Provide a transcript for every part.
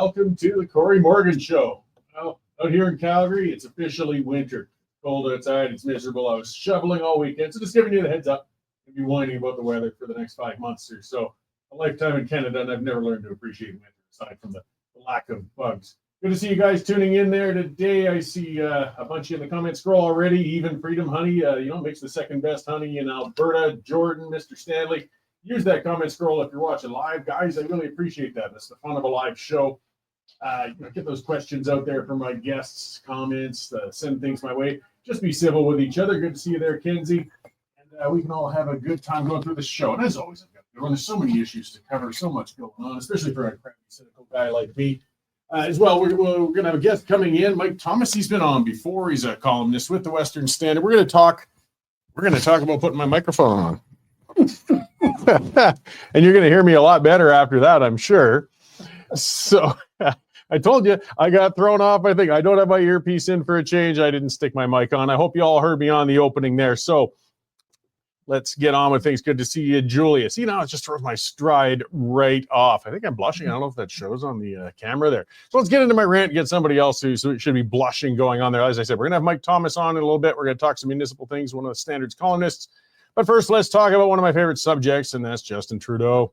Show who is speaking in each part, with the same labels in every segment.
Speaker 1: welcome to the Cory Morgan Show. Well, out here in Calgary, it's officially winter. Cold outside, it's miserable. I was shoveling all weekend, so just giving you the heads up. I'll be whining about the weather for the next 5 months or so. A lifetime in Canada, and I've never learned to appreciate winter, aside from the lack of bugs. Good to see you guys tuning in there today. I see a bunch in the comment scroll already. Even Freedom Honey, makes the second best honey in Alberta. Jordan, Mr. Stanley. Use that comment scroll if you're watching live. Guys, I really appreciate that. That's the fun of a live show. Get those questions out there for my guests, comments, send things my way. Just be civil with each other. Good to see you there, Kenzie. And we can all have a good time going through this show. And as always, there's so many issues to cover, so much going on, especially for a crappy, cynical guy like me. As well, we're going to have a guest coming in, Myke Thomas. He's been on before. He's a columnist with the Western Standard. We're going to talk about putting my microphone on. And you're going to hear me a lot better after that, I'm sure. So I told you I got thrown off. I think I don't have my earpiece in for a change. I didn't stick my mic on. I hope you all heard me on the opening there. So let's get on with things. Good to see you, Julia. See, now it just throws my stride right off. I think I'm blushing. I don't know if that shows on the camera there. So let's get into my rant and get somebody else who should be blushing going on there. As I said, we're going to have Myke Thomas on in a little bit. We're going to talk some municipal things, one of the Standard's columnists. But first, let's talk about one of my favorite subjects, and that's Justin Trudeau.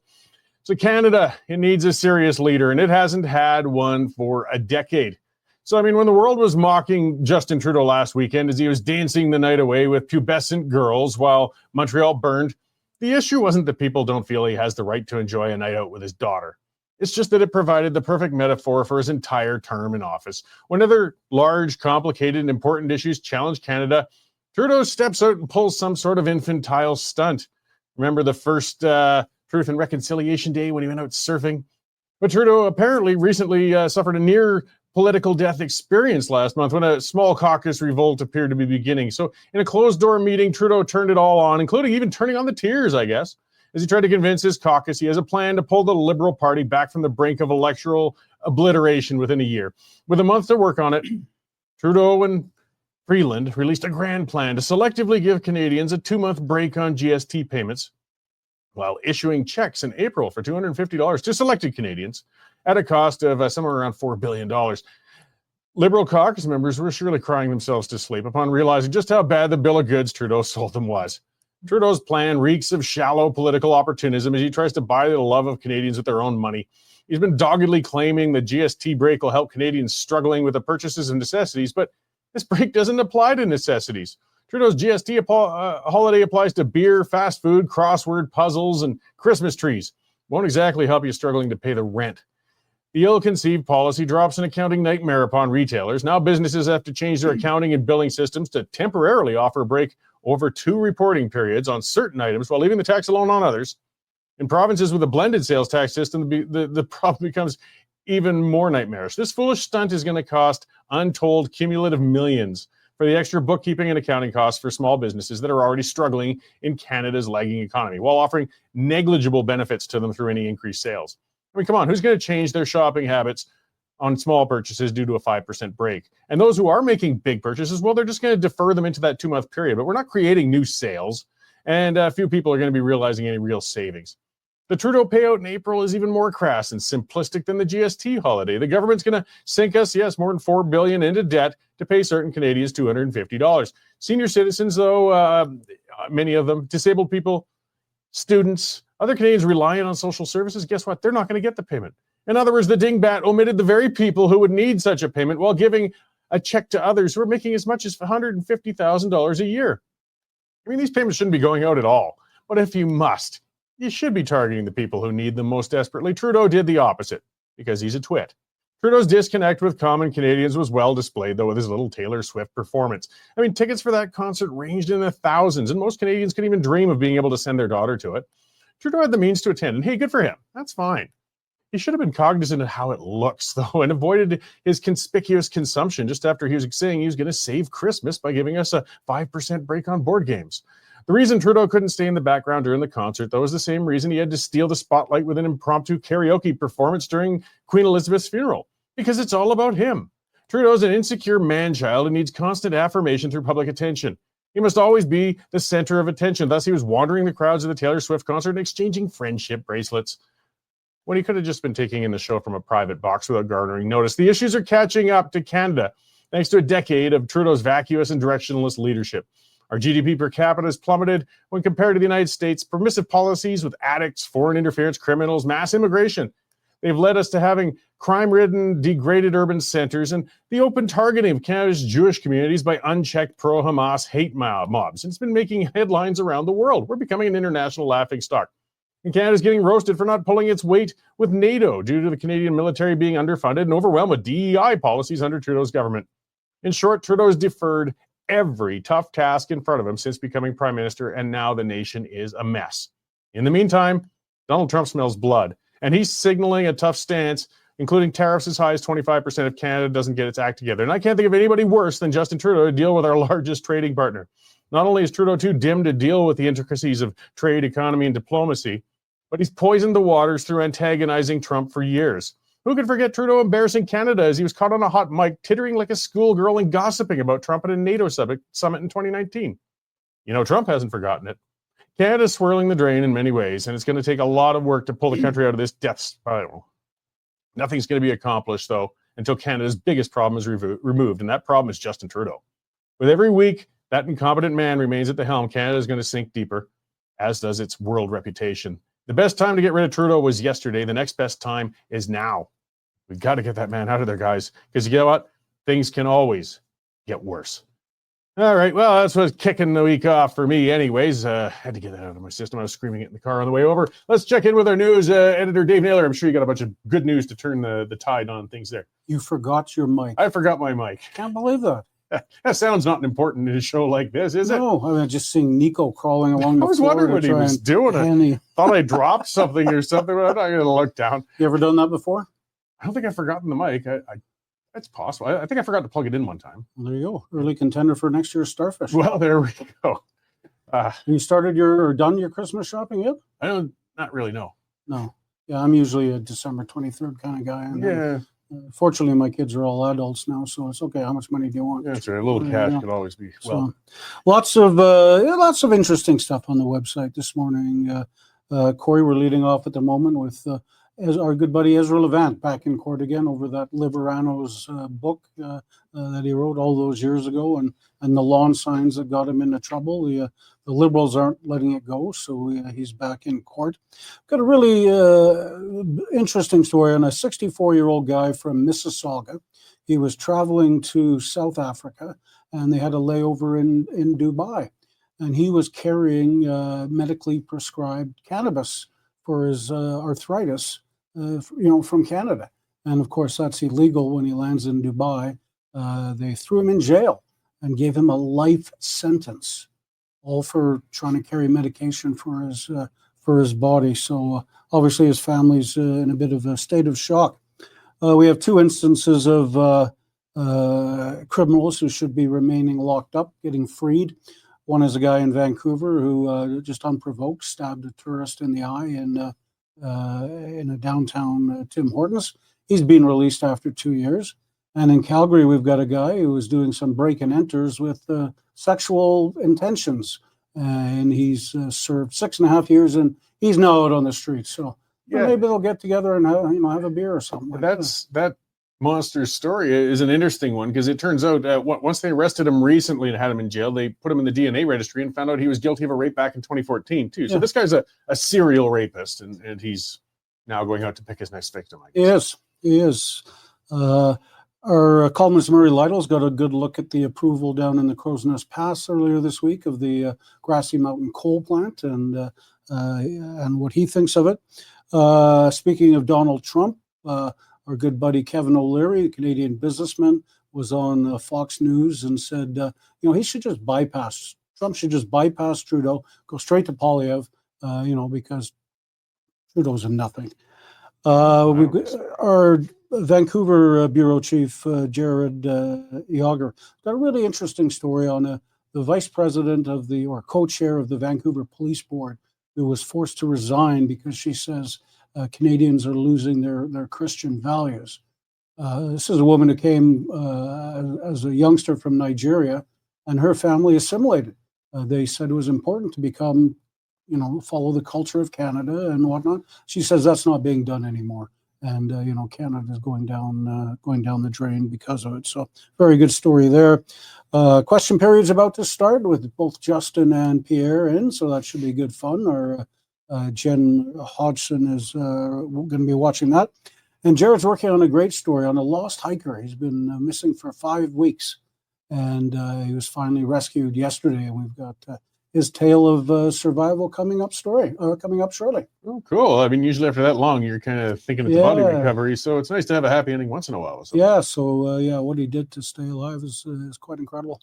Speaker 1: So Canada, it needs a serious leader, and it hasn't had one for a decade. So, when the world was mocking Justin Trudeau last weekend as he was dancing the night away with pubescent girls while Montreal burned, the issue wasn't that people don't feel he has the right to enjoy a night out with his daughter. It's just that it provided the perfect metaphor for his entire term in office. When other large, complicated, and important issues challenge Canada, Trudeau steps out and pulls some sort of infantile stunt. Remember the first Truth and Reconciliation Day when he went out surfing? But Trudeau apparently recently suffered a near political death experience last month when a small caucus revolt appeared to be beginning. So in a closed-door meeting, Trudeau turned it all on, including even turning on the tears, I guess, as he tried to convince his caucus he has a plan to pull the Liberal Party back from the brink of electoral obliteration within a year. With a month to work on it, Trudeau and Freeland released a grand plan to selectively give Canadians a 2-month break on GST payments while issuing checks in April for $250 to selected Canadians at a cost of somewhere around $4 billion. Liberal caucus members were surely crying themselves to sleep upon realizing just how bad the bill of goods Trudeau sold them was. Trudeau's plan reeks of shallow political opportunism as he tries to buy the love of Canadians with their own money. He's been doggedly claiming the GST break will help Canadians struggling with the purchases of necessities, but this break doesn't apply to necessities. Trudeau's GST holiday applies to beer, fast food, crossword puzzles, and Christmas trees. Won't exactly help you struggling to pay the rent. The ill-conceived policy drops an accounting nightmare upon retailers. Now businesses have to change their accounting and billing systems to temporarily offer a break over 2 reporting periods on certain items while leaving the tax alone on others. In provinces with a blended sales tax system, the problem becomes even more nightmarish. This foolish stunt is going to cost untold cumulative millions for the extra bookkeeping and accounting costs for small businesses that are already struggling in Canada's lagging economy, while offering negligible benefits to them through any increased sales. Come on, who's going to change their shopping habits on small purchases due to a 5% break? And those who are making big purchases, well, they're just going to defer them into that 2-month period. But we're not creating new sales, and few people are going to be realizing any real savings. The Trudeau payout in April is even more crass and simplistic than the GST holiday. The government's going to sink us, more than $4 billion into debt to pay certain Canadians $250. Senior citizens, though, many of them, disabled people, students, other Canadians relying on social services, guess what? They're not going to get the payment. In other words, the dingbat omitted the very people who would need such a payment while giving a check to others who are making as much as $150,000 a year. These payments shouldn't be going out at all. But if you must, you should be targeting the people who need them most desperately. Trudeau did the opposite because he's a twit. Trudeau's disconnect with common Canadians was well displayed, though, with his little Taylor Swift performance. Tickets for that concert ranged in the thousands, and most Canadians couldn't even dream of being able to send their daughter to it. Trudeau had the means to attend, and hey, good for him. That's fine. He should have been cognizant of how it looks, though, and avoided his conspicuous consumption just after he was saying he was going to save Christmas by giving us a 5% break on board games. The reason Trudeau couldn't stay in the background during the concert, though, is the same reason he had to steal the spotlight with an impromptu karaoke performance during Queen Elizabeth's funeral, because it's all about him. Trudeau's an insecure man-child and needs constant affirmation through public attention. He must always be the center of attention. Thus, he was wandering the crowds of the Taylor Swift concert and exchanging friendship bracelets. when he could have just been taking in the show from a private box without garnering notice. The issues are catching up to Canada, thanks to a decade of Trudeau's vacuous and directionless leadership. Our GDP per capita has plummeted when compared to the United States. Permissive policies with addicts, foreign interference, criminals, mass immigration. They've led us to having crime-ridden, degraded urban centers and the open targeting of Canada's Jewish communities by unchecked pro-Hamas hate mobs. It's been making headlines around the world. We're becoming an international laughingstock. And Canada's getting roasted for not pulling its weight with NATO due to the Canadian military being underfunded and overwhelmed with DEI policies under Trudeau's government. In short, Trudeau has deferred every tough task in front of him since becoming prime minister, and now the nation is a mess. In the meantime, Donald Trump smells blood, and he's signaling a tough stance, including tariffs as high as 25% if Canada doesn't get its act together. And I can't think of anybody worse than Justin Trudeau to deal with our largest trading partner. Not only is Trudeau too dim to deal with the intricacies of trade, economy, and diplomacy, but he's poisoned the waters through antagonizing Trump for years. Who could forget Trudeau embarrassing Canada as he was caught on a hot mic, tittering like a schoolgirl and gossiping about Trump at a NATO summit in 2019? You know, Trump hasn't forgotten it. Canada's swirling the drain in many ways, and it's going to take a lot of work to pull the country out of this death spiral. Nothing's going to be accomplished, though, until Canada's biggest problem is removed, and that problem is Justin Trudeau. With every week that incompetent man remains at the helm, Canada is going to sink deeper, as does its world reputation. The best time to get rid of Trudeau was yesterday. The next best time is now. We've got to get that man out of there, guys, because you know what? Things can always get worse. All right, well, that's what's kicking the week off for me anyways. Had to get that out of my system. I was screaming it in the car on the way over. Let's check in with our news editor, Dave Naylor. I'm sure you got a bunch of good news to turn the tide on things there.
Speaker 2: You forgot your mic.
Speaker 1: I forgot my mic.
Speaker 2: Can't believe that.
Speaker 1: That sounds not important in a show like this, is it?
Speaker 2: No, I mean, just seeing Nico crawling along the floor.
Speaker 1: I was wondering what he was doing. Thought I dropped something or something, but I'm not going to look down.
Speaker 2: You ever done that before?
Speaker 1: I don't think I've forgotten the mic. That's possible. I think I forgot to plug it in one time.
Speaker 2: Well, there you go. Early contender for next year's Starfish.
Speaker 1: Well, there we go.
Speaker 2: You started or done your Christmas shopping yet?
Speaker 1: I don't, not really, no.
Speaker 2: No. Yeah, I'm usually a December 23rd kind of guy. And
Speaker 1: yeah.
Speaker 2: Fortunately, my kids are all adults now, so it's okay. How much money do you want?
Speaker 1: Yeah, that's right. A little cash could always be well.
Speaker 2: So, lots of interesting stuff on the website this morning. Cory, we're leading off at the moment with as our good buddy Ezra Levant back in court again over that Liberanos book that he wrote all those years ago, and the lawn signs that got him into trouble. The Liberals aren't letting it go, so he's back in court. Got a really interesting story on a 64-year-old guy from Mississauga. He was traveling to South Africa, and they had a layover in Dubai, and he was carrying medically prescribed cannabis for his arthritis, from Canada. And of course, that's illegal when he lands in Dubai. They threw him in jail and gave him a life sentence, all for trying to carry medication for his body. So obviously, his family's in a bit of a state of shock. We have two instances of criminals who should be remaining locked up, getting freed. One is a guy in Vancouver who just unprovoked stabbed a tourist in the eye in a downtown Tim Hortons. He's been released after 2 years. And in Calgary, we've got a guy who was doing some break and enters with sexual intentions, and he's served 6.5 years, and he's now out on the streets. So maybe they'll get together and have a beer or something.
Speaker 1: That monster's story is an interesting one, because it turns out once they arrested him recently and had him in jail, they put him in the DNA registry and found out he was guilty of a rape back in 2014 too. So this guy's a serial rapist, and he's now going out to pick his next victim, I guess.
Speaker 2: He is. Our columnist Murray Lytle's got a good look at the approval down in the Crow's Nest Pass earlier this week of the Grassy Mountain coal plant and what he thinks of it. Speaking of Donald Trump, our good buddy Kevin O'Leary, a Canadian businessman, was on Fox News and said, he should just Trump should just bypass Trudeau, go straight to Polyev, because Trudeau's a nothing. Our Vancouver bureau chief, Jared Yager, got a really interesting story on the vice president of or co-chair of the Vancouver Police Board, who was forced to resign because she says Canadians are losing their Christian values. This is a woman who came as a youngster from Nigeria, and her family assimilated. They said it was important to become follow the culture of Canada and whatnot. She says that's not being done anymore. And, Canada is going down the drain because of it. So very good story there. Question period's about to start with both Justin and Pierre in, so that should be good fun. Our Jen Hodgson is going to be watching that. And Jared's working on a great story on a lost hiker. He's been missing for 5 weeks, and he was finally rescued yesterday. And we've got his tale of survival coming up shortly.
Speaker 1: Oh, cool. I mean, usually after that long, you're kind of thinking it's a body recovery. So it's nice to have a happy ending once in a while.
Speaker 2: Yeah. So what he did to stay alive is quite incredible.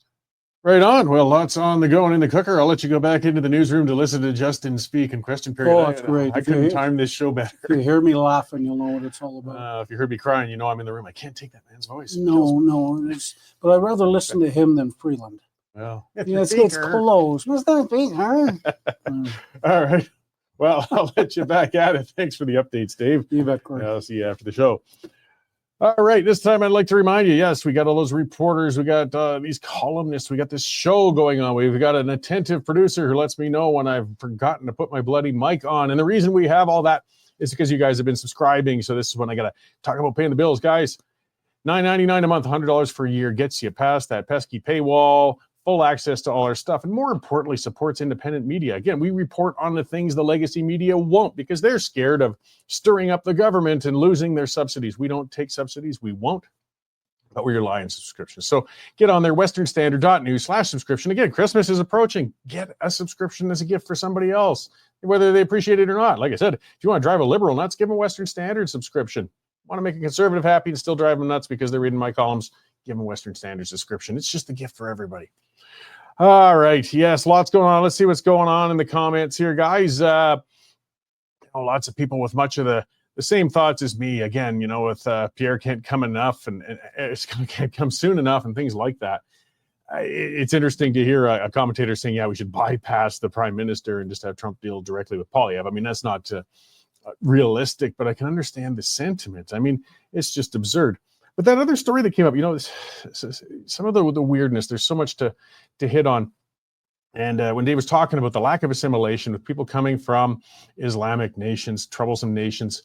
Speaker 1: Right on. Well, lots on the go and in the cooker. I'll let you go back into the newsroom to listen to Justin speak and question period.
Speaker 2: Oh, that's great.
Speaker 1: I couldn't time this show better.
Speaker 2: If you hear me laughing, you'll know what it's all about.
Speaker 1: If you heard me crying, you know I'm in the room. I can't take that man's voice.
Speaker 2: No. But I'd rather listen to him than Freeland.
Speaker 1: Well,
Speaker 2: it's close. What's that beat, huh?
Speaker 1: All right. Well, I'll let you back at it. Thanks for the updates, Dave.
Speaker 2: You bet, Cory.
Speaker 1: I'll see you after the show. All right. This time I'd like to remind you, yes, we got all those reporters. We got these columnists. We got this show going on. We've got an attentive producer who lets me know when I've forgotten to put my bloody mic on. And the reason we have all that is because you guys have been subscribing. So this is when I got to talk about paying the bills, guys. $9.99 a month, $100 for a year gets you past that pesky paywall, full access to all our stuff, and more importantly, supports independent media. Again, we report on the things the legacy media won't because they're scared of stirring up the government and losing their subsidies. We don't take subsidies. We won't, but we rely on subscriptions. So get on there, westernstandard.news/subscription. Again, Christmas is approaching. Get a subscription as a gift for somebody else, whether they appreciate it or not. Like I said, if you want to drive a liberal nuts, give them a Western Standard subscription. Want to make a conservative happy and still drive them nuts because they're reading my columns, give them a Western Standard subscription. It's just a gift for everybody. All right. Yes, lots going on. Let's see what's going on in the comments here, guys. Lots of people with much of the same thoughts as me. Again, with Pierre can't come enough and it's can't come soon enough and things like that. It's interesting to hear a commentator saying, yeah, we should bypass the prime minister and just have Trump deal directly with Poilievre. I mean, that's not realistic, but I can understand the sentiment. I mean, it's just absurd. But that other story that came up, some of the weirdness, there's so much to hit on. And when Dave was talking about the lack of assimilation with people coming from Islamic nations, troublesome nations,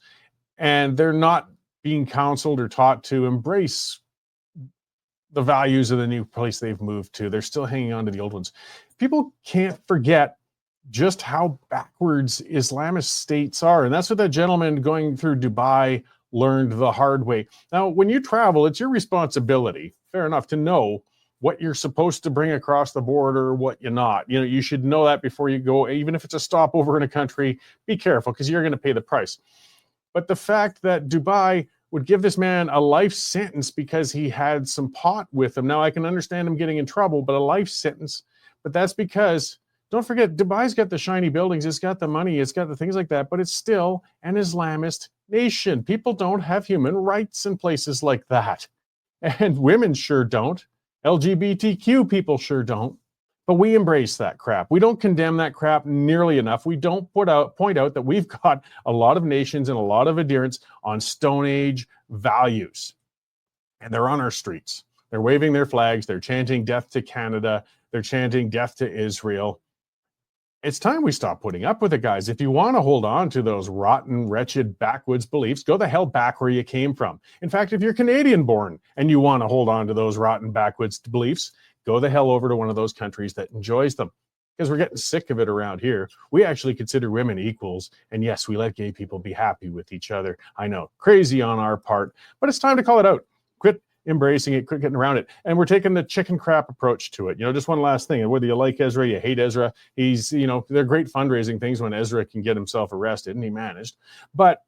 Speaker 1: and they're not being counseled or taught to embrace the values of the new place they've moved to. They're still hanging on to the old ones. People can't forget just how backwards Islamist states are. And that's what that gentleman going through Dubai learned the hard way. Now, when you travel, it's your responsibility, fair enough, to know what you're supposed to bring across the border, what you're not. You should know that before you go, even if it's a stopover in a country, be careful because you're going to pay the price. But the fact that Dubai would give this man a life sentence because he had some pot with him. Now, I can understand him getting in trouble, but a life sentence. But that's because, don't forget, Dubai's got the shiny buildings, it's got the money, it's got the things like that, but it's still an Islamist nation. People don't have human rights in places like that. And women sure don't. LGBTQ people sure don't. But we embrace that crap. We don't condemn that crap nearly enough. We don't point out that we've got a lot of nations and a lot of adherents on Stone Age values. And they're on our streets. They're waving their flags. They're chanting death to Canada. They're chanting death to Israel. It's time we stop putting up with it, guys. If you want to hold on to those rotten, wretched, backwoods beliefs, go the hell back where you came from. In fact, if you're Canadian-born and you want to hold on to those rotten, backwoods beliefs, go the hell over to one of those countries that enjoys them. Because we're getting sick of it around here. We actually consider women equals. And yes, we let gay people be happy with each other. I know, crazy on our part. But it's time to call it out. Quit embracing it, quit getting around it. And we're taking the chicken crap approach to it. Just one last thing. Whether you like Ezra, you hate Ezra, they're great fundraising things when Ezra can get himself arrested, and he managed. But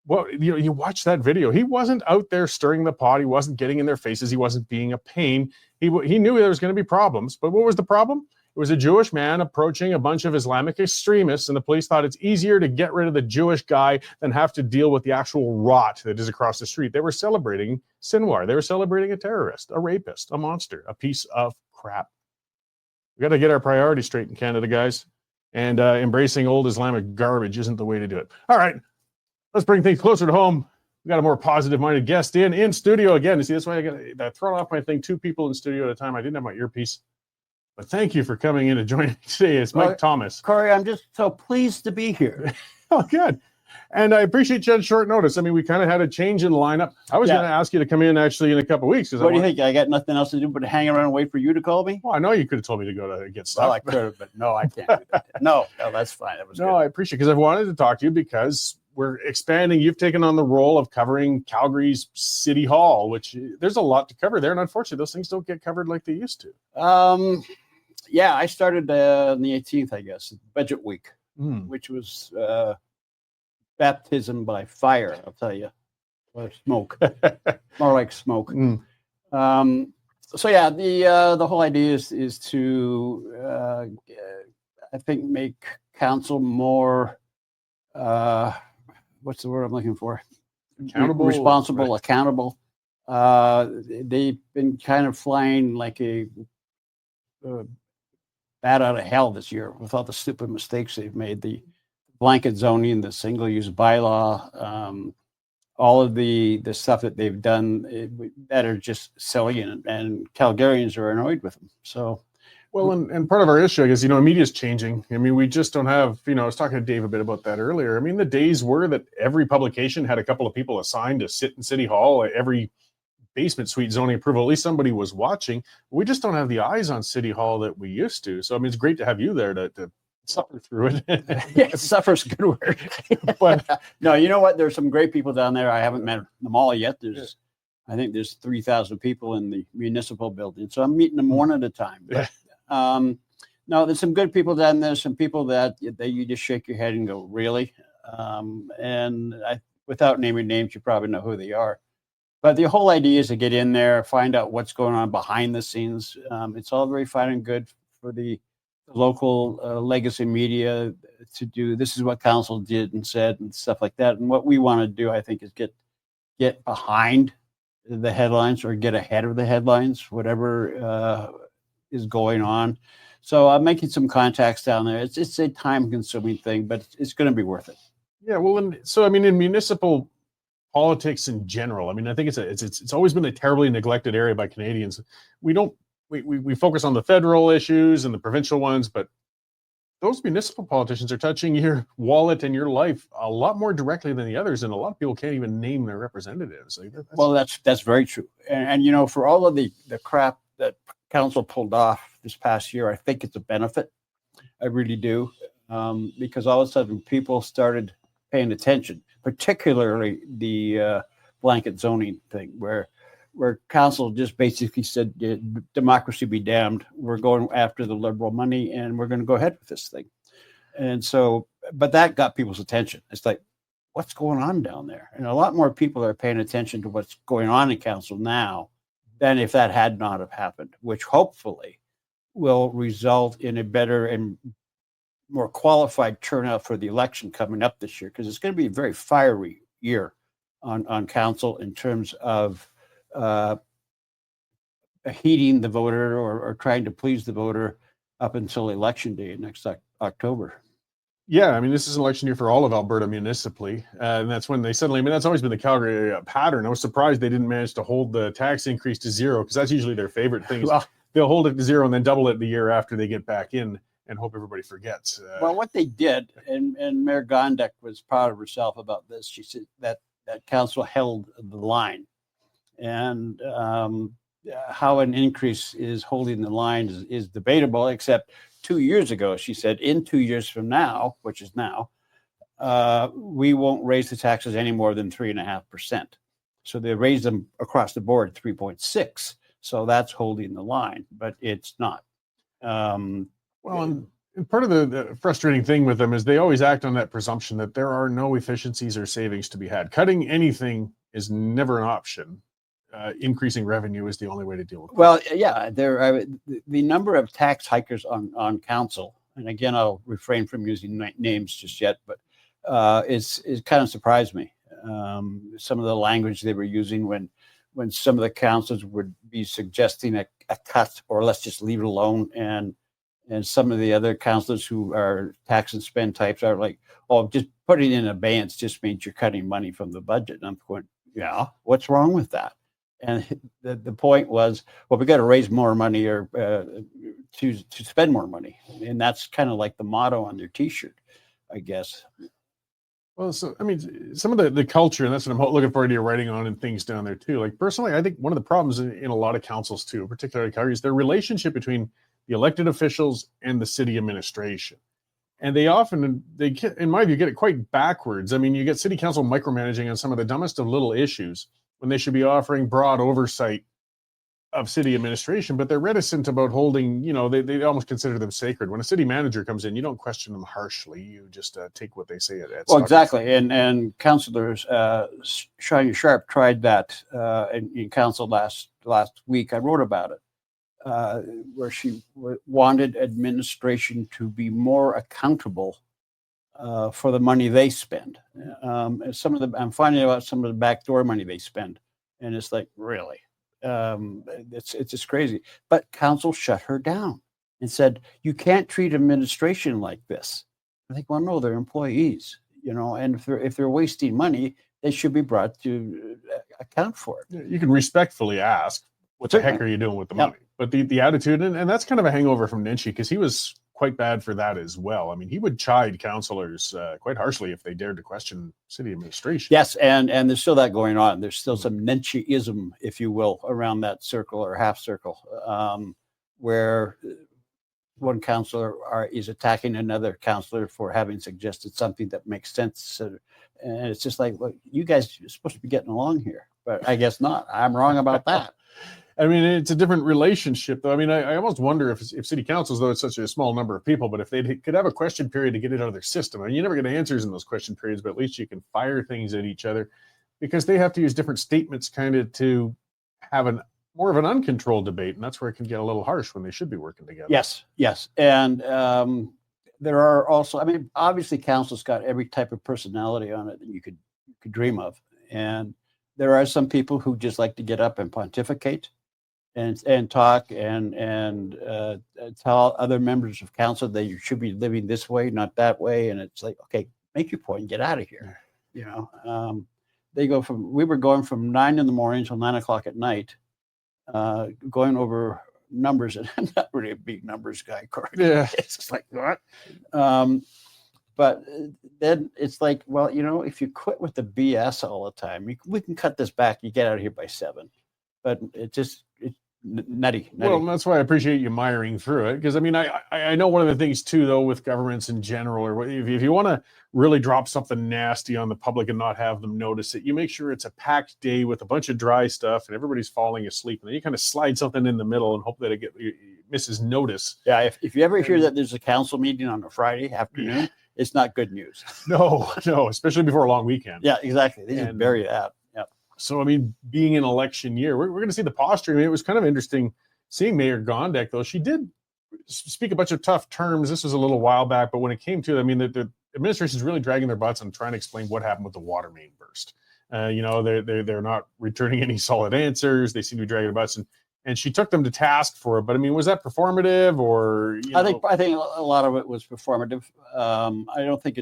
Speaker 1: you watch that video. He wasn't out there stirring the pot. He wasn't getting in their faces. He wasn't being a pain. He knew there was going to be problems. But what was the problem? It was a Jewish man approaching a bunch of Islamic extremists, and the police thought it's easier to get rid of the Jewish guy than have to deal with the actual rot that is across the street. They were celebrating Sinwar. They were celebrating a terrorist, a rapist, a monster, a piece of crap. We got to get our priorities straight in Canada, guys. And embracing old Islamic garbage isn't the way to do it. All right, let's bring things closer to home. We got a more positive-minded guest in studio again. You see, that's why I got thrown off my thing. 2 people in studio at a time. I didn't have my earpiece. But thank you for coming in and joining me today. It's Myke Thomas.
Speaker 3: Cory, I'm just so pleased to be here.
Speaker 1: Oh, good. And I appreciate you on short notice. I mean, we kind of had a change in lineup. I was going to ask you to come in actually in a couple of weeks.
Speaker 3: What do you think? I got nothing else to do but hang around and wait for you to call me?
Speaker 1: Well, I know you could have told me to go to get stuff.
Speaker 3: Well, I could have, but no, I can't do that. No, that's fine. That was good.
Speaker 1: I appreciate it because I've wanted to talk to you because we're expanding. You've taken on the role of covering Calgary's City Hall, which there's a lot to cover there. And unfortunately, those things don't get covered like they used to.
Speaker 3: Yeah, I started on the 18th, I guess, budget week, which was baptism by fire, I'll tell you. Or smoke. More like smoke. So yeah, the whole idea is to I think make council more what's the word I'm looking for?
Speaker 1: Accountable,
Speaker 3: responsible,
Speaker 1: right.
Speaker 3: Accountable. They've been kind of flying like a bat out of hell this year with all the stupid mistakes they've made. The blanket zoning, the single-use bylaw, all of the stuff that they've done that are just silly, and Calgarians are annoyed with them. So,
Speaker 1: well, and part of our issue, I guess, media's changing. I mean, we just don't have, I was talking to Dave a bit about that earlier. I mean, the days were that every publication had a couple of people assigned to sit in City Hall, every basement suite zoning approval, at least somebody was watching. We just don't have the eyes on City Hall that we used to. So, I mean, it's great to have you there to suffer through it.
Speaker 3: Yeah, suffer's a good word. But no, you know what? There's some great people down there. I haven't met them all yet. I think there's 3,000 people in the municipal building. So I'm meeting them one at a time. But, no, there's some good people down there. Some people that you just shake your head and go, really? And without naming names, you probably know who they are. But the whole idea is to get in there, find out what's going on behind the scenes. It's all very fine and good for the local legacy media to do. This is what council did and said and stuff like that. And what we want to do, I think, is get behind the headlines or get ahead of the headlines, whatever is going on. So I'm making some contacts down there. It's a time-consuming thing, but it's going to be worth it.
Speaker 1: Yeah, well, in municipal politics in general, I mean, I think it's always been a terribly neglected area by Canadians. We focus on the federal issues and the provincial ones, but those municipal politicians are touching your wallet and your life a lot more directly than the others, and a lot of people can't even name their representatives.
Speaker 3: Well, that's very true. And for all of the crap that council pulled off this past year, I think it's a benefit. I really do, because all of a sudden people started paying attention, particularly the blanket zoning thing, where council just basically said, democracy be damned. We're going after the liberal money and we're going to go ahead with this thing. And so, but that got people's attention. It's like, what's going on down there? And a lot more people are paying attention to what's going on in council now than if that had not have happened, which hopefully will result in a better and more qualified turnout for the election coming up this year, because it's going to be a very fiery year on council in terms of heeding the voter or trying to please the voter up until election day next October.
Speaker 1: Yeah, I mean, this is an election year for all of Alberta municipally, and that's when they suddenly, that's always been the Calgary pattern. I was surprised they didn't manage to hold the tax increase to zero, because that's usually their favorite thing. Well, they'll hold it to zero and then double it the year after they get back in and hope everybody forgets.
Speaker 3: Well, what they did, and Mayor Gondek was proud of herself about this, she said that council held the line. And how an increase is holding the line is debatable, except 2 years ago, she said, in 2 years from now, which is now, we won't raise the taxes any more than 3.5%. So they raised them across the board 3.6. So that's holding the line, but it's not.
Speaker 1: Well, and part of the frustrating thing with them is they always act on that presumption that there are no efficiencies or savings to be had. Cutting anything is never an option. Increasing revenue is the only way to deal with it.
Speaker 3: Well, yeah, the number of tax hikers on council, and again, I'll refrain from using names just yet, but it kind of surprised me. Some of the language they were using when some of the councils would be suggesting a cut, or let's just leave it alone, and some of the other councillors who are tax and spend types are like, oh, just putting in abeyance just means you're cutting money from the budget. And I'm going, yeah, what's wrong with that? And the point was, well, we got to raise more money or to spend more money. And that's kind of like the motto on their T-shirt, I guess.
Speaker 1: Well, so I mean, some of the culture, and that's what I'm looking forward to your writing on and things down there too. Like personally, I think one of the problems in a lot of councils too, particularly Calgary, is their relationship between the elected officials and the city administration. And they often, in my view, get it quite backwards. I mean, you get city council micromanaging on some of the dumbest of little issues when they should be offering broad oversight of city administration, but they're reticent about holding, they almost consider them sacred. When a city manager comes in, you don't question them harshly. You just take what they say at
Speaker 3: well, exactly. And councillors, Shania Sharp tried that in council last week. I wrote about it, where she wanted administration to be more accountable for the money they spend. I'm finding out some of the backdoor money they spend, and it's like, really? It's just crazy. But council shut her down and said, you can't treat administration like this. I think, well, no, they're employees, and if they're wasting money, they should be brought to account for it.
Speaker 1: You can respectfully ask, what the heck are you doing with the money? But the attitude, and that's kind of a hangover from Nenshi, because he was quite bad for that as well. I mean, he would chide councillors quite harshly if they dared to question city administration.
Speaker 3: Yes, and there's still that going on. There's still some Nenshi-ism, if you will, around that circle or half circle, where one councillor is attacking another councillor for having suggested something that makes sense. And it's just like, look, you guys are supposed to be getting along here, but I guess not. I'm wrong about that.
Speaker 1: I mean, it's a different relationship, though. I mean, I almost wonder if city councils, though it's such a small number of people, but if they could have a question period to get it out of their system. I mean, you never get answers in those question periods, but at least you can fire things at each other, because they have to use different statements kind of to have more of an uncontrolled debate, and that's where it can get a little harsh when they should be working together.
Speaker 3: Yes. And there are also, I mean, obviously council's got every type of personality on it that you could dream of. And there are some people who just like to get up and pontificate and talk and tell other members of council that you should be living this way, not that way. And it's like, okay, make your point and get out of here. We were going from 9 a.m. till 9 o'clock at night, going over numbers, and I'm not really a big numbers guy, Cory.
Speaker 1: Yeah.
Speaker 3: It's just like, what? But then it's like, well, if you quit with the BS all the time, we can cut this back. You get out of here by 7. But it's nutty.
Speaker 1: Well, that's why I appreciate you miring through it, because I mean, I know one of the things too, though, with governments in general, or if you want to really drop something nasty on the public and not have them notice it, you make sure it's a packed day with a bunch of dry stuff and everybody's falling asleep, and then you kind of slide something in the middle and hope that it misses notice.
Speaker 3: Yeah, if you ever hear that there's a council meeting on a Friday afternoon, it's not good news.
Speaker 1: No, especially before a long weekend.
Speaker 3: Yeah, exactly. They just bury that.
Speaker 1: So, I mean, being an election year, we're going to see the posturing. I mean, it was kind of interesting seeing Mayor Gondek, though. She did speak a bunch of tough terms. This was a little while back, but when it came to it, I mean, the administration is really dragging their butts and trying to explain what happened with the water main burst. They're not returning any solid answers. They seem to be dragging their butts, and she took them to task for it. But I mean, was that performative, or
Speaker 3: I think a lot of it was performative. I don't think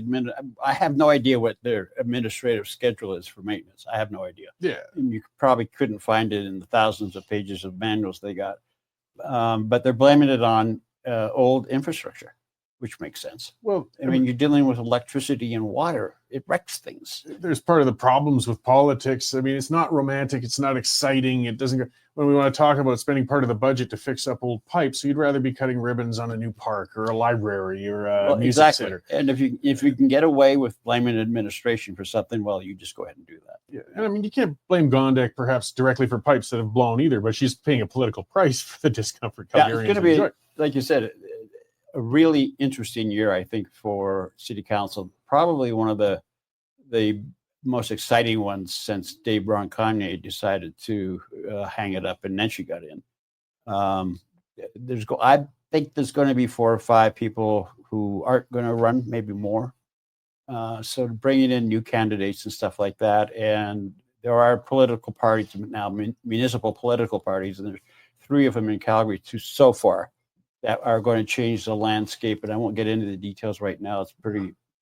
Speaker 3: I have no idea what their administrative schedule is for maintenance. I have no idea.
Speaker 1: Yeah,
Speaker 3: and you probably couldn't find it in the thousands of pages of manuals they got. But they're blaming it on old infrastructure, which makes sense. Well, I mean, you're dealing with electricity and water. It wrecks things.
Speaker 1: There's part of the problems with politics. I mean, it's not romantic. It's not exciting. It doesn't go, when we want to talk about spending part of the budget to fix up old pipes, so you'd rather be cutting ribbons on a new park or a library or a music center.
Speaker 3: And if you can get away with blaming administration for something, well, you just go ahead and do that.
Speaker 1: Yeah. And I mean, you can't blame Gondek perhaps directly for pipes that have blown either, but she's paying a political price for the discomfort.
Speaker 3: Yeah, it's going to be, like you said, a really interesting year, I think, for City Council. Probably one of the most exciting ones since Dave Brown-Kanye decided to hang it up and then she got in. I think there's going to be 4 or 5 people who aren't going to run, maybe more. So bringing in new candidates and stuff like that. And there are political parties now, municipal political parties, and there's 3 of them in Calgary so far that are going to change the landscape. And I won't get into the details right now.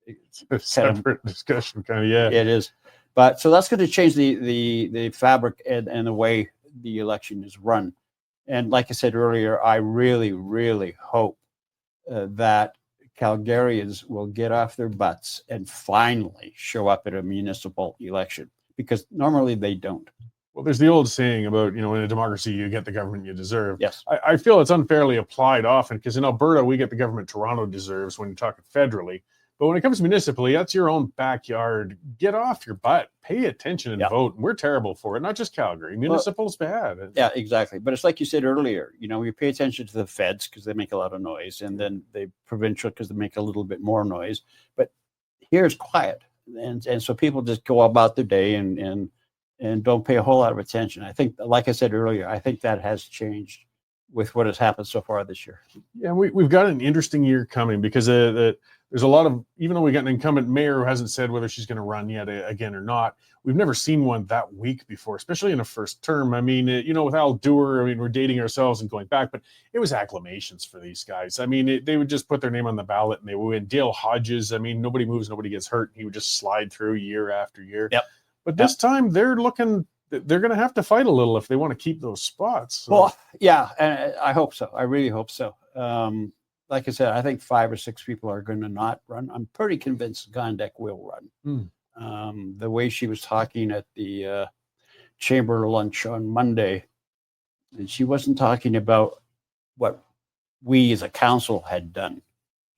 Speaker 3: It's
Speaker 1: a separate discussion, kind of. Yeah,
Speaker 3: it is. But so that's going to change the fabric and the way the election is run. And like I said earlier, I really, really hope that Calgarians will get off their butts and finally show up at a municipal election, because normally they don't.
Speaker 1: Well, there's the old saying about, in a democracy, you get the government you deserve.
Speaker 3: Yes.
Speaker 1: I feel it's unfairly applied often, because in Alberta, we get the government Toronto deserves when you're talking federally. But when it comes municipally, that's your own backyard. Get off your butt, pay attention and vote. And we're terrible for it. Not just Calgary. Municipal's bad.
Speaker 3: Yeah, exactly. But it's like you said earlier, we pay attention to the feds because they make a lot of noise, and then the provincial because they make a little bit more noise. But here's quiet. And so people just go about their day and don't pay a whole lot of attention. I think, like I said earlier, I think that has changed with what has happened so far this year.
Speaker 1: Yeah, we've got an interesting year coming, because there's a lot of, even though we got an incumbent mayor who hasn't said whether she's going to run yet again or not, we've never seen one that weak before, especially in a first term. I mean, with Al Dewar, we're dating ourselves and going back, but it was acclamations for these guys. I mean, they would just put their name on the ballot and they would win. Dale Hodges, nobody moves, nobody gets hurt. He would just slide through year after year.
Speaker 3: Yep.
Speaker 1: But this time they're going to have to fight a little if they want to keep those spots. So.
Speaker 3: Well, yeah, and I hope so. I really hope so. Like I said, I think 5 or 6 people are going to not run. I'm pretty convinced Gondek will run. The way she was talking at the chamber lunch on Monday, and she wasn't talking about what we as a council had done.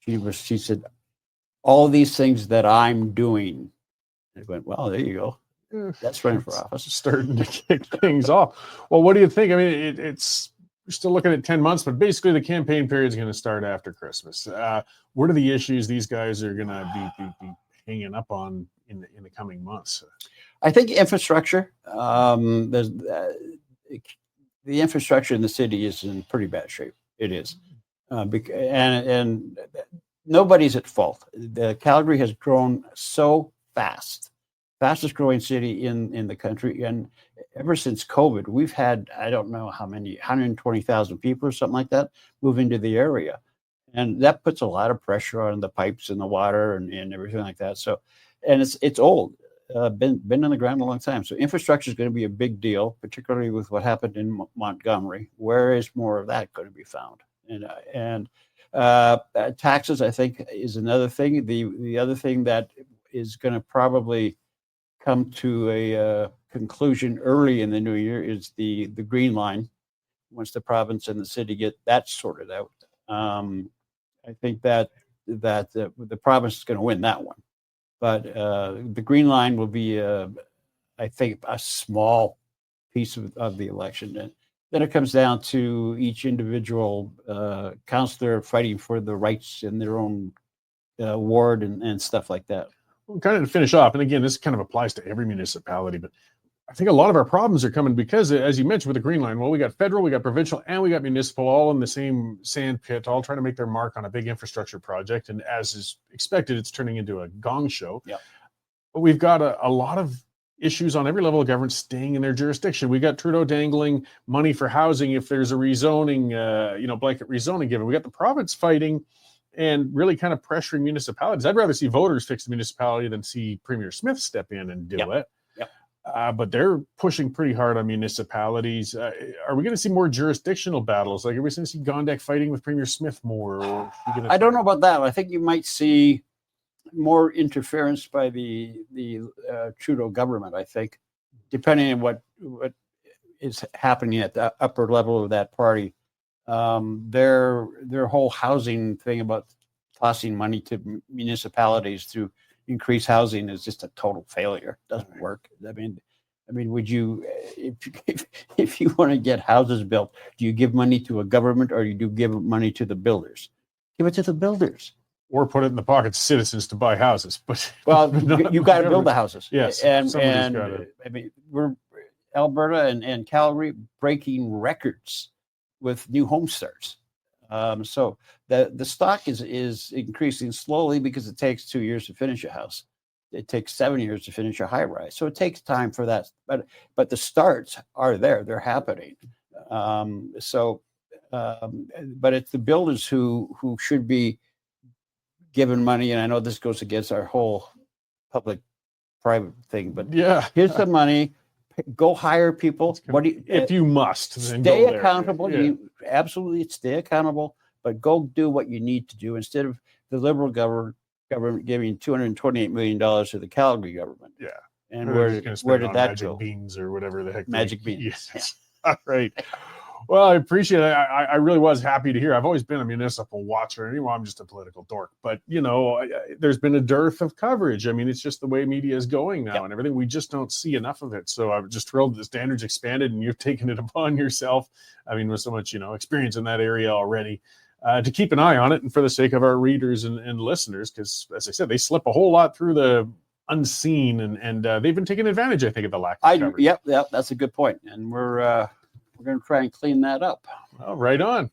Speaker 3: She said, all these things that I'm doing. I went, well, there you go. That's running for office.
Speaker 1: Starting to kick things off. Well, what do you think? I mean, it's we're still looking at 10 months, but basically the campaign period is going to start after Christmas. What are the issues these guys are going to be hanging up on in the coming months?
Speaker 3: I think infrastructure. There's the infrastructure in the city is in pretty bad shape. It is, and nobody's at fault. Calgary has grown so fast. Fastest growing city in the country. And ever since COVID, we've had, I don't know how many, 120,000 people or something like that move into the area. And that puts a lot of pressure on the pipes and the water and everything like that. So, and it's old, been on the ground a long time. So infrastructure is going to be a big deal, particularly with what happened in Montgomery. Where is more of that going to be found? And taxes, I think, is another thing. The other thing that is going to probably come to a conclusion early in the new year is the Green Line. Once the province and the city get that sorted out, I think that the province is going to win that one. But the Green Line will be, I think, a small piece of the election. And then it comes down to each individual councillor fighting for the rights in their own ward and stuff like that.
Speaker 1: Well, kind of to finish off, and again, this kind of applies to every municipality, but I think a lot of our problems are coming because, as you mentioned with the Green Line, well, we got federal, we got provincial, and we got municipal, all in the same sand pit, all trying to make their mark on a big infrastructure project. And as is expected, it's turning into a gong show.
Speaker 3: Yeah.
Speaker 1: But we've got a lot of issues on every level of government staying in their jurisdiction. We got Trudeau dangling money for housing if there's a rezoning, blanket rezoning given. We got the province fighting and really kind of pressuring municipalities. I'd rather see voters fix the municipality than see Premier Smith step in and do it. Yep. But they're pushing pretty hard on municipalities. Are we going to see more jurisdictional battles? Like, are we going to see Gondek fighting with Premier Smith more? Or
Speaker 3: I don't know about that. I think you might see more interference by the Trudeau government, I think, depending on what is happening at the upper level of that party. Their whole housing thing about tossing money to municipalities to increase housing is just a total failure. It doesn't work. I mean, would you, if you want to get houses built, do you give money to a government or do you give money to the builders? Give it to the builders.
Speaker 1: Or put it in the pockets of citizens to buy houses. But
Speaker 3: you got to build the houses.
Speaker 1: Yes,
Speaker 3: and we're Alberta and Calgary breaking records with new home starts. So the stock is increasing slowly because it takes 2 years to finish a house. It takes 7 years to finish a high rise. So it takes time for that. But the starts are there. They're happening. But it's the builders who should be given money. And I know this goes against our whole public-private thing, but
Speaker 1: yeah,
Speaker 3: here's the money. Go hire people. What do you,
Speaker 1: if you must, then
Speaker 3: stay
Speaker 1: go there.
Speaker 3: accountable.
Speaker 1: Yeah.
Speaker 3: You absolutely stay accountable, but go do what you need to do instead of the Liberal government giving $228 million to the Calgary government.
Speaker 1: Yeah.
Speaker 3: And
Speaker 1: Or
Speaker 3: where
Speaker 1: just gonna spend
Speaker 3: where
Speaker 1: it
Speaker 3: did
Speaker 1: on
Speaker 3: that
Speaker 1: magic
Speaker 3: go?
Speaker 1: beans or whatever the heck.
Speaker 3: Magic beans.
Speaker 1: Yes. All right. Well, I appreciate it. I really was happy to hear. I've always been a municipal watcher. Anyway, I'm just a political dork. But, there's been a dearth of coverage. I mean, it's just the way media is going now and everything. We just don't see enough of it. So I'm just thrilled the standards expanded and you've taken it upon yourself. I mean, with so much, experience in that area already, to keep an eye on it and for the sake of our readers and listeners, because, as I said, they slip a whole lot through the unseen and they've been taking advantage, I think, of the lack of coverage.
Speaker 3: Yep, that's a good point. And we're going to try and clean that up.
Speaker 1: Well, right on.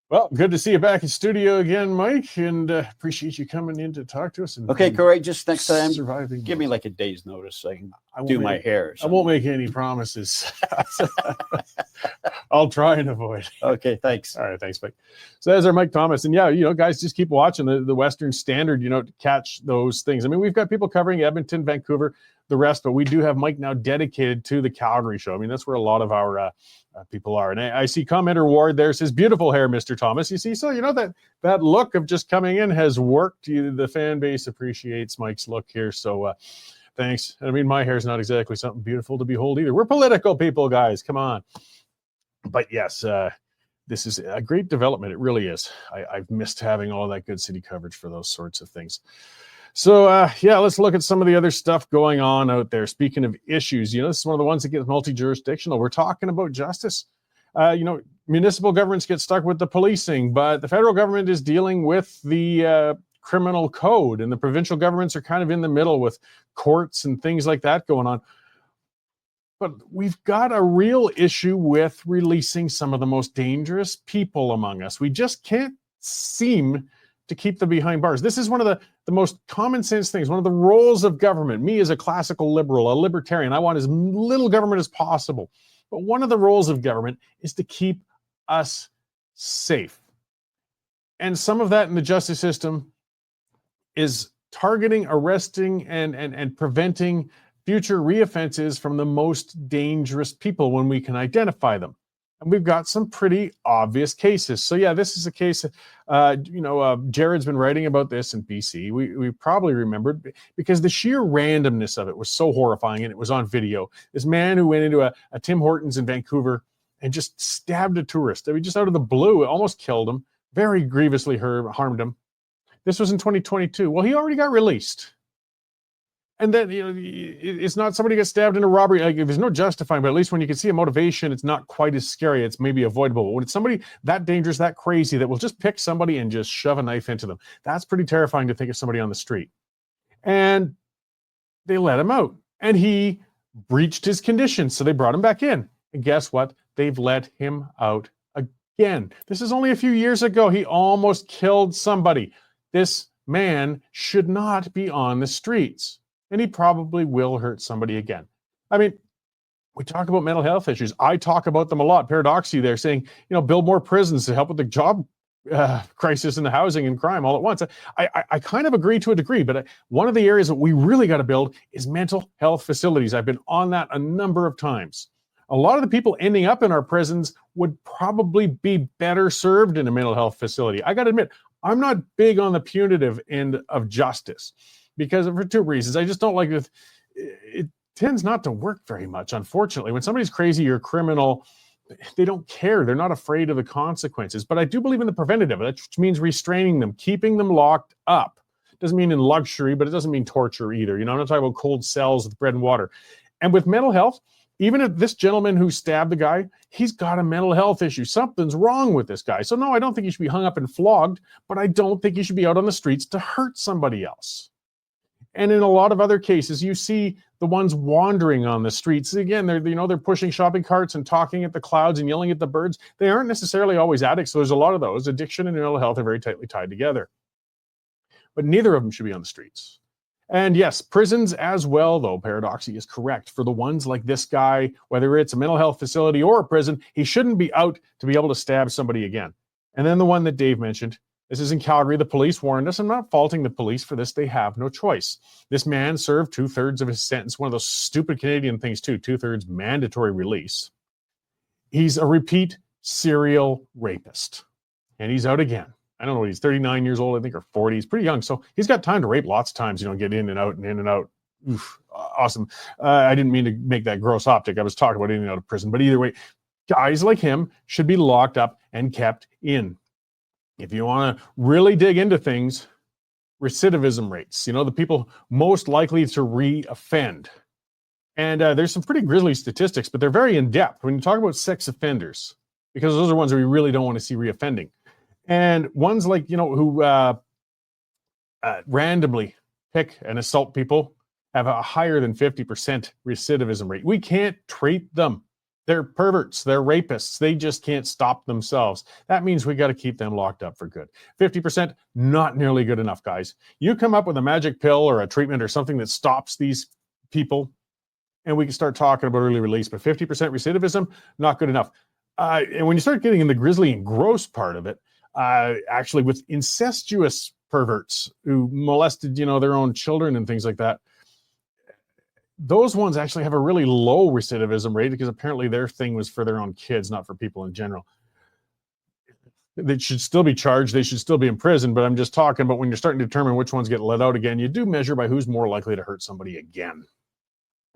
Speaker 1: Well, good to see you back in studio again, Myke, and appreciate you coming in to talk to us. And,
Speaker 3: Okay, Cory, just next time,
Speaker 1: surviving.
Speaker 3: give me like a day's notice so I can
Speaker 1: won't
Speaker 3: do my hair.
Speaker 1: I won't make any promises. I'll try and avoid.
Speaker 3: Okay, thanks.
Speaker 1: All right, thanks, Myke. So there's our Myke Thomas. And guys, just keep watching the Western Standard, to catch those things. I mean, we've got people covering Edmonton, Vancouver, the rest, but we do have Myke now dedicated to the Calgary show. I mean, that's where a lot of our people are. And I see commenter Ward there says, beautiful hair, Mr. Thomas. You see, so that look of just coming in has worked. The fan base appreciates Myke's look here. So thanks. I mean, my hair is not exactly something beautiful to behold either. We're political people, guys. Come on. But yes, this is a great development. It really is. I've missed having all that good city coverage for those sorts of things. So, let's look at some of the other stuff going on out there. Speaking of issues, this is one of the ones that gets multi-jurisdictional. We're talking about justice. Municipal governments get stuck with the policing, but the federal government is dealing with the criminal code, and the provincial governments are kind of in the middle with courts and things like that going on. But we've got a real issue with releasing some of the most dangerous people among us. We just can't seem to keep them behind bars. This is one of the most common sense things, one of the roles of government. Me as a classical liberal, a libertarian, I want as little government as possible. But one of the roles of government is to keep us safe. And some of that in the justice system is targeting, arresting, and preventing future reoffenses from the most dangerous people when we can identify them. And we've got some pretty obvious cases. So this is a case, Jared's been writing about this in BC. We probably remembered because the sheer randomness of it was so horrifying, and it was on video. This man who went into a Tim Hortons in Vancouver and just stabbed a tourist. I mean, just out of the blue, it almost killed him, very grievously harmed him. This was in 2022. Well, he already got released. And then, it's not somebody gets stabbed in a robbery. Like, there's no justifying, but at least when you can see a motivation, it's not quite as scary. It's maybe avoidable. But when it's somebody that dangerous, that crazy, that will just pick somebody and just shove a knife into them, that's pretty terrifying to think of somebody on the street. And they let him out. And he breached his conditions, so they brought him back in. And guess what? They've let him out again. This is only a few years ago. He almost killed somebody. This man should not be on the streets. And he probably will hurt somebody again. I mean, we talk about mental health issues. I talk about them a lot. Paradoxically, they're saying, build more prisons to help with the job crisis and the housing and crime all at once. I kind of agree to a degree, but one of the areas that we really got to build is mental health facilities. I've been on that a number of times. A lot of the people ending up in our prisons would probably be better served in a mental health facility. I got to admit, I'm not big on the punitive end of justice. Because for two reasons. I just don't like it. It tends not to work very much, unfortunately. When somebody's crazy or criminal, they don't care. They're not afraid of the consequences. But I do believe in the preventative, which means restraining them, keeping them locked up. Doesn't mean in luxury, but it doesn't mean torture either. I'm not talking about cold cells with bread and water. And with mental health, even if this gentleman who stabbed the guy, he's got a mental health issue. Something's wrong with this guy. So no, I don't think he should be hung up and flogged, but I don't think he should be out on the streets to hurt somebody else. And in a lot of other cases, you see the ones wandering on the streets. Again, they're pushing shopping carts and talking at the clouds and yelling at the birds. They aren't necessarily always addicts. So there's a lot of those. Addiction and mental health are very tightly tied together. But neither of them should be on the streets. And yes, prisons as well, though, paradoxically is correct. For the ones like this guy, whether it's a mental health facility or a prison, he shouldn't be out to be able to stab somebody again. And then the one that Dave mentioned, This is in Calgary. The police warned us. I'm not faulting the police for this. They have no choice. This man served 2/3 of his sentence. One of those stupid Canadian things, too. 2/3 mandatory release. He's a repeat serial rapist. And he's out again. I don't know. He's 39 years old, I think, or 40. He's pretty young. So he's got time to rape lots of times, get in and out and in and out. Oof, awesome. I didn't mean to make that gross optic. I was talking about in and out of prison. But either way, guys like him should be locked up and kept in. If you want to really dig into things, recidivism rates, the people most likely to re-offend. And there's some pretty grisly statistics, but they're very in-depth when you talk about sex offenders, because those are ones we really don't want to see re-offending. And ones like, who randomly pick and assault people have a higher than 50% recidivism rate. We can't treat them. They're perverts. They're rapists. They just can't stop themselves. That means we got to keep them locked up for good. 50%, not nearly good enough, guys. You come up with a magic pill or a treatment or something that stops these people, and we can start talking about early release. But 50% recidivism, not good enough. And when you start getting in the grisly and gross part of it, actually with incestuous perverts who molested, their own children and things like that, those ones actually have a really low recidivism rate because apparently their thing was for their own kids, not for people in general. They should still be charged. They should still be in prison. But I'm just talking about when you're starting to determine which ones get let out again, you do measure by who's more likely to hurt somebody again.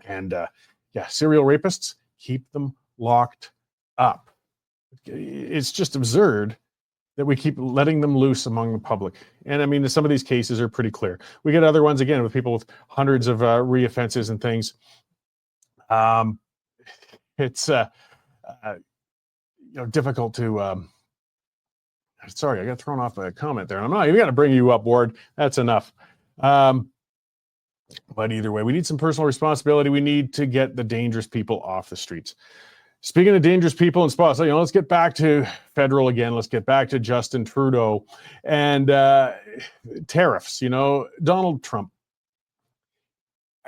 Speaker 1: And serial rapists, keep them locked up. It's just absurd that we keep letting them loose among the public. And I mean, some of these cases are pretty clear. We get other ones, again, with people with hundreds of reoffenses and things. It's difficult to... sorry, I got thrown off a comment there. I'm not even going to bring you up, Ward. That's enough. But either way, we need some personal responsibility. We need to get the dangerous people off the streets. Speaking of dangerous people and spots, let's get back to federal again. Let's get back to Justin Trudeau and tariffs. Donald Trump,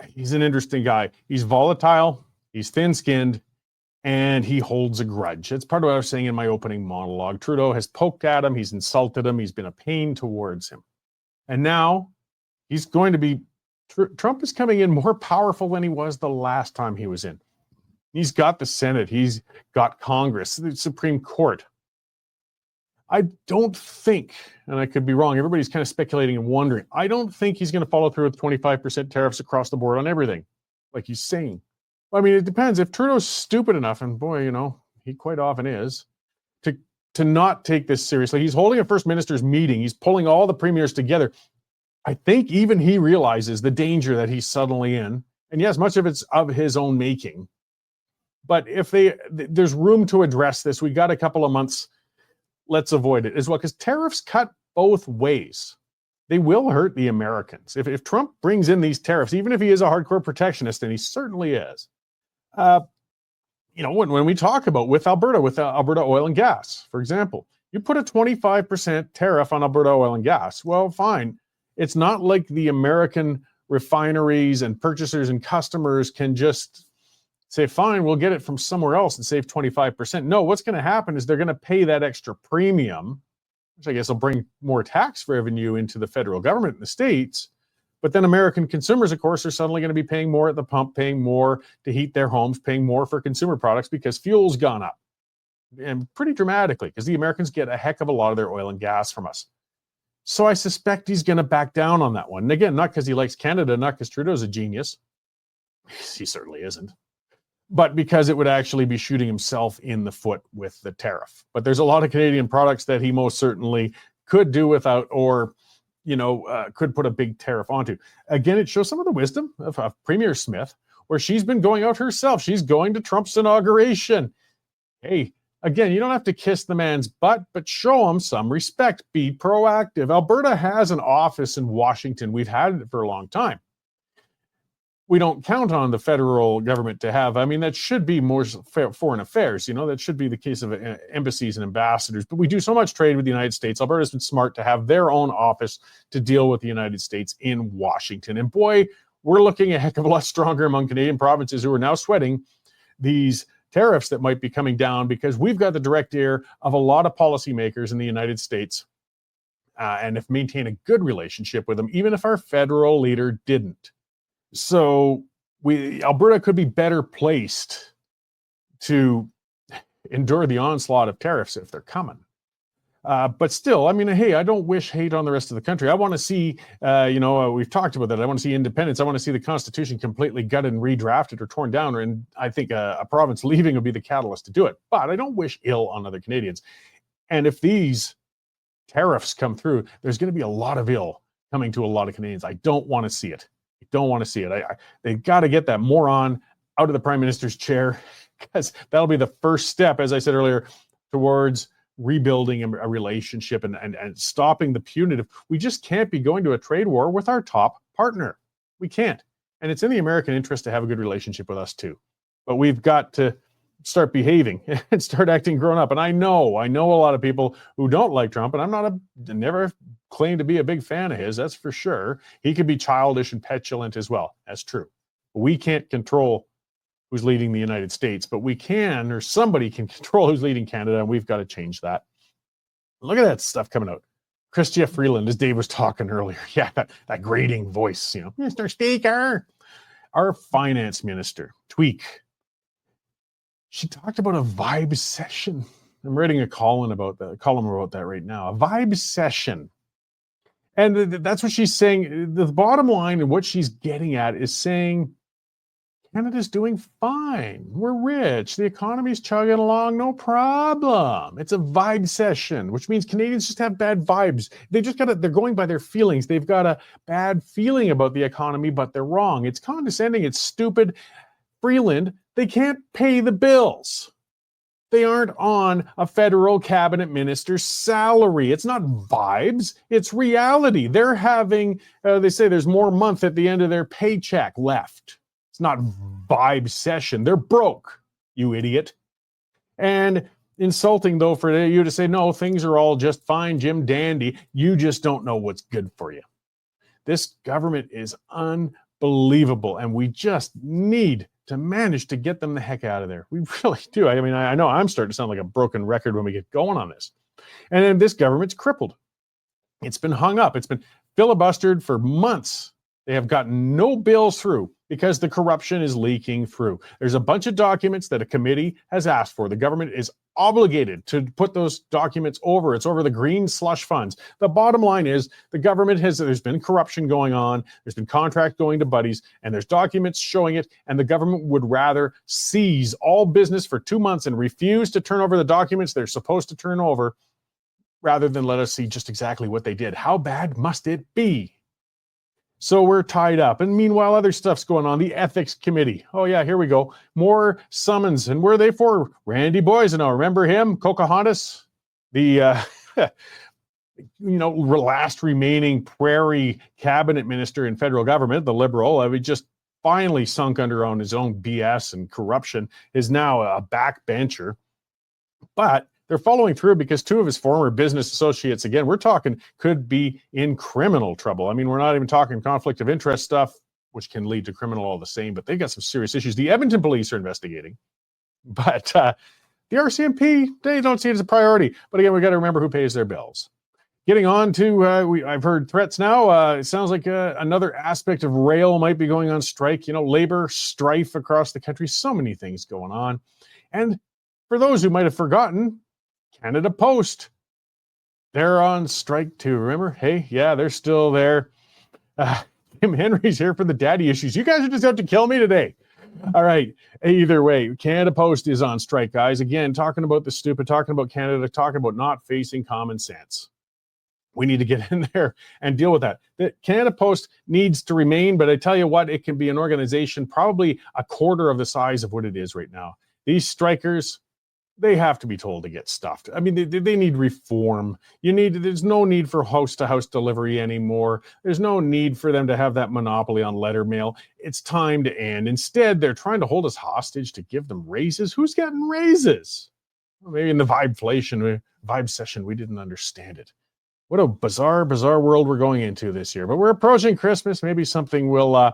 Speaker 1: he's an interesting guy. He's volatile, he's thin-skinned, and he holds a grudge. It's part of what I was saying in my opening monologue. Trudeau has poked at him, he's insulted him, he's been a pain towards him. And now he's going to be, Trump is coming in more powerful than he was the last time he was in. He's got the Senate. He's got Congress, the Supreme Court. I don't think, and I could be wrong, everybody's kind of speculating and wondering, I don't think he's going to follow through with 25% tariffs across the board on everything, like he's saying. I mean, it depends. If Trudeau's stupid enough, and boy, he quite often is, to not take this seriously. He's holding a First Minister's meeting. He's pulling all the premiers together. I think even he realizes the danger that he's suddenly in. And yes, much of it's of his own making. But if there's room to address this, we got a couple of months, let's avoid it as well, because tariffs cut both ways. They will hurt the Americans. If Trump brings in these tariffs, even if he is a hardcore protectionist, and he certainly is, when we talk about with Alberta oil and gas, for example, you put a 25% tariff on Alberta oil and gas. Well, fine. It's not like the American refineries and purchasers and customers can just say, fine, we'll get it from somewhere else and save 25%. No, what's going to happen is they're going to pay that extra premium, which I guess will bring more tax revenue into the federal government in the States. But then American consumers, of course, are suddenly going to be paying more at the pump, paying more to heat their homes, paying more for consumer products because fuel's gone up. And pretty dramatically, because the Americans get a heck of a lot of their oil and gas from us. So I suspect he's going to back down on that one. And again, not because he likes Canada, not because Trudeau's a genius. He certainly isn't. But because it would actually be shooting himself in the foot with the tariff. But there's a lot of Canadian products that he most certainly could do without, or, could put a big tariff onto. Again, it shows some of the wisdom of Premier Smith, where she's been going out herself. She's going to Trump's inauguration. Hey, again, you don't have to kiss the man's butt, but show him some respect. Be proactive. Alberta has an office in Washington. We've had it for a long time. We don't count on the federal government to have, that should be more foreign affairs, that should be the case of embassies and ambassadors, but we do so much trade with the United States. Alberta's been smart to have their own office to deal with the United States in Washington. And boy, we're looking a heck of a lot stronger among Canadian provinces who are now sweating these tariffs that might be coming down because we've got the direct ear of a lot of policymakers in the United States and if maintain a good relationship with them, even if our federal leader didn't. So Alberta could be better placed to endure the onslaught of tariffs if they're coming. But still, I mean, hey, I don't wish hate on the rest of the country. I want to see, we've talked about that. I want to see independence. I want to see the Constitution completely gutted and redrafted or torn down. And I think a province leaving would be the catalyst to do it. But I don't wish ill on other Canadians. And if these tariffs come through, there's going to be a lot of ill coming to a lot of Canadians. I don't want to see it. I don't want to see it. They've got to get that moron out of the Prime Minister's chair, because that'll be the first step, as I said earlier, towards rebuilding a relationship and stopping the punitive. We just can't be going to a trade war with our top partner. We can't. And it's in the American interest to have a good relationship with us too. But we've got to start behaving and start acting grown up. And I know a lot of people who don't like Trump, and I'm never claimed to be a big fan of his, that's for sure. He could be childish and petulant as well. That's true. We can't control who's leading the United States, but we can, or somebody can control who's leading Canada, and we've got to change that. Look at that stuff coming out. Chrystia Freeland, as Dave was talking earlier. Yeah, that grating voice, Mr. Speaker. Our finance minister, Tweak, she talked about a vibe session. I'm writing a column about that right now. A vibe session. And that's what she's saying. The bottom line and what she's getting at is saying, Canada's doing fine. We're rich. The economy's chugging along, no problem. It's a vibe session, which means Canadians just have bad vibes. They're going by their feelings. They've got a bad feeling about the economy, but they're wrong. It's condescending. It's stupid. Freeland, they can't pay the bills. They aren't on a federal cabinet minister's salary. It's not vibes. It's reality. They're having, they say there's more month at the end of their paycheck left. Not vibe session. They're broke, you idiot. And insulting, though, for you to say, no, things are all just fine, Jim Dandy. You just don't know what's good for you. This government is unbelievable, and we just need to manage to get them the heck out of there. We really do. I mean, I know I'm starting to sound like a broken record when we get going on this. And then this government's crippled. It's been hung up. It's been filibustered for months. They have gotten no bills through because the corruption is leaking through. There's a bunch of documents that a committee has asked for. The government is obligated to put those documents over. It's over the green slush funds. The bottom line is the government there's been corruption going on. There's been contract going to buddies, and there's documents showing it. And the government would rather seize all business for 2 months and refuse to turn over the documents they're supposed to turn over rather than let us see just exactly what they did. How bad must it be? So we're tied up. And meanwhile, other stuff's going on. The ethics committee. Oh, yeah, here we go. More summons. And where are they for? Randy Boisano. Remember him? Pocahontas? The, last remaining prairie cabinet minister in federal government, the Liberal, he just finally sunk under on his own BS and corruption, is now a backbencher. But they're following through because 2 of his former business associates, again, we're talking, could be in criminal trouble. I mean, we're not even talking conflict of interest stuff, which can lead to criminal all the same, but they've got some serious issues. The Edmonton police are investigating, but the RCMP, they don't see it as a priority. But again, we got to remember who pays their bills. Getting on to, I've heard threats now. It sounds like another aspect of rail might be going on strike. Labor strife across the country. So many things going on. And for those who might have forgotten, Canada Post, they're on strike too. Remember? Hey, yeah, they're still there. Tim Henry's here for the daddy issues. You guys are just out to kill me today. All right. Either way, Canada Post is on strike, guys. Again, talking about the stupid, talking about Canada, talking about not facing common sense. We need to get in there and deal with that. The Canada Post needs to remain, but I tell you what, it can be an organization probably a quarter of the size of what it is right now. These strikers, they have to be told to get stuffed. I mean, they need reform. There's no need for house-to-house delivery anymore. There's no need for them to have that monopoly on letter mail. It's time to end. Instead, they're trying to hold us hostage to give them raises. Who's getting raises? Well, maybe in the vibe session, we didn't understand it. What a bizarre world we're going into this year. But we're approaching Christmas. Maybe something will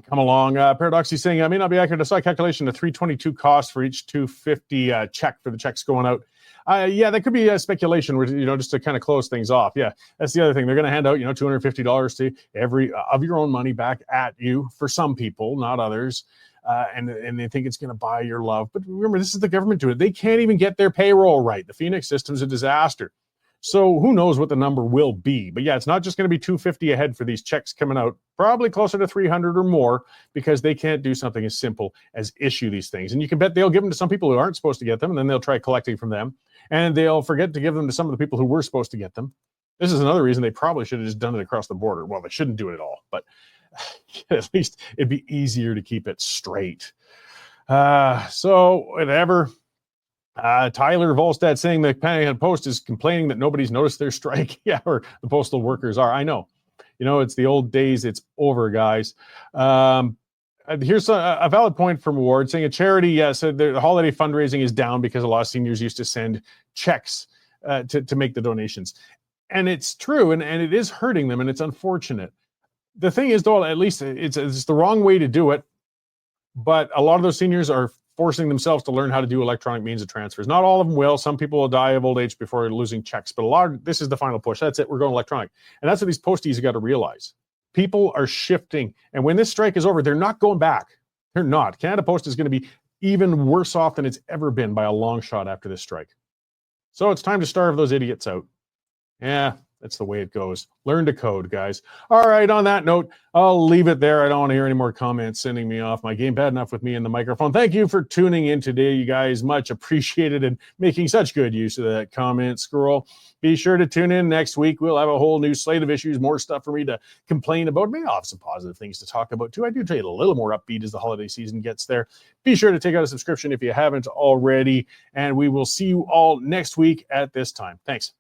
Speaker 1: come along. Paradoxy saying, I may not be accurate. I saw a calculation of $322 cost for each $250 check for the checks going out. Yeah, that could be a speculation, just to kind of close things off. Yeah, that's the other thing. They're going to hand out, $250 to every of your own money back at you for some people, not others. And they think it's going to buy your love. But remember, this is the government doing it. They can't even get their payroll right. The Phoenix system's a disaster. So who knows what the number will be. But yeah, it's not just going to be $250 a head for these checks coming out, probably closer to $300 or more, because they can't do something as simple as issue these things. And you can bet they'll give them to some people who aren't supposed to get them, and then they'll try collecting from them. And they'll forget to give them to some of the people who were supposed to get them. This is another reason they probably should have just done it across the border. Well, they shouldn't do it at all, but at least it'd be easier to keep it straight. So whatever. Tyler Volstad saying the Canadian Post is complaining that nobody's noticed their strike. Yeah, or the postal workers are. I know. It's the old days. It's over, guys. Here's a valid point from Ward saying a charity said the holiday fundraising is down because a lot of seniors used to send checks to make the donations. And it's true, and it is hurting them, and it's unfortunate. The thing is, though, at least it's the wrong way to do it. But a lot of those seniors are forcing themselves to learn how to do electronic means of transfers. Not all of them will. Some people will die of old age before losing checks. But this is the final push. That's it. We're going electronic. And that's what these posties have got to realize. People are shifting. And when this strike is over, they're not going back. They're not. Canada Post is going to be even worse off than it's ever been by a long shot after this strike. So it's time to starve those idiots out. Yeah, that's the way it goes. Learn to code, guys. All right, on that note, I'll leave it there. I don't want to hear any more comments sending me off my game. Bad enough with me and the microphone. Thank you for tuning in today, you guys. Much appreciated and making such good use of that comment scroll. Be sure to tune in next week. We'll have a whole new slate of issues, more stuff for me to complain about. Maybe I'll have some positive things to talk about, too. I do try to get a little more upbeat as the holiday season gets there. Be sure to take out a subscription if you haven't already, and we will see you all next week at this time. Thanks.